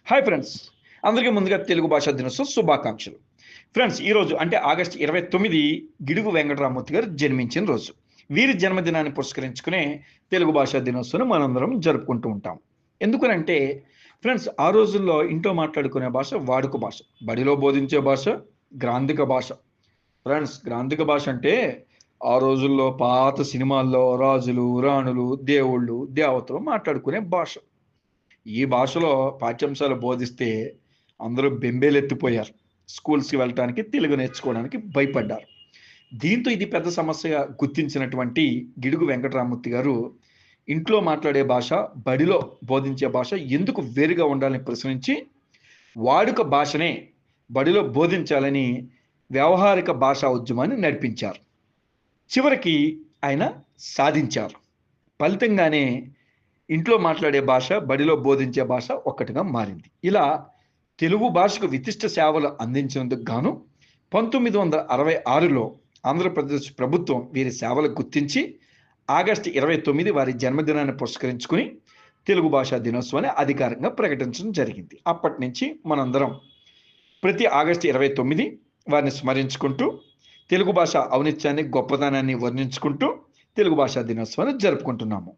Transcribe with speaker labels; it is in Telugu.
Speaker 1: హాయ్ ఫ్రెండ్స్, అందరికీ ముందుగా తెలుగు భాషా దినోత్సవ శుభాకాంక్షలు. ఫ్రెండ్స్, ఈరోజు అంటే ఆగస్టు 29 గిడుగు వెంకటరామూర్తి గారు జన్మించిన రోజు. వీరి జన్మదినాన్ని పురస్కరించుకునే తెలుగు భాషా దినోత్సవం మనందరం జరుపుకుంటూ ఉంటాం. ఎందుకనంటే ఫ్రెండ్స్, ఆ రోజుల్లో ఇంట్లో మాట్లాడుకునే భాష వాడుక భాష, బడిలో బోధించే భాష గ్రాంధిక భాష. ఫ్రెండ్స్, గ్రాంధిక భాష అంటే ఆ రోజుల్లో పాత సినిమాల్లో రాజులు, రాణులు, దేవుళ్ళు, దేవతలు మాట్లాడుకునే భాష. ఈ భాషలో పాఠ్యాంశాలు బోధిస్తే అందరూ బెంబేలెత్తిపోయారు. స్కూల్స్‌కి వెళ్ళటానికి, తెలుగు నేర్చుకోవడానికి భయపడ్డారు. దీంతో ఇది పెద్ద సమస్యగా గుర్తించినటువంటి గిడుగు వెంకటరామూర్తి గారు, ఇంట్లో మాట్లాడే భాష, బడిలో బోధించే భాష ఎందుకు వేరుగా ఉండాలని ప్రశ్నించి, వాడుక భాషనే బడిలో బోధించాలని వ్యావహారిక భాషా ఉద్యమాన్ని నడిపించారు. చివరికి ఆయన సాధించారు. ఫలితంగానే ఇంట్లో మాట్లాడే భాష, బడిలో బోధించే భాష ఒక్కటిగా మారింది. ఇలా తెలుగు భాషకు విశిష్ట సేవలు అందించినందుకు గాను 1966లో ఆంధ్రప్రదేశ్ ప్రభుత్వం వీరి సేవలు గుర్తించి ఆగస్టు 29 వారి జన్మదినాన్ని పురస్కరించుకుని తెలుగు భాషా దినోత్సవాన్ని అధికారికంగా ప్రకటించడం జరిగింది. అప్పటి నుంచి మనందరం ప్రతి ఆగస్టు 29 వారిని స్మరించుకుంటూ తెలుగు భాష ఔన్నత్యాన్ని, గొప్పదనాన్ని వర్ణించుకుంటూ తెలుగు భాషా దినోత్సవాన్ని జరుపుకుంటున్నాము.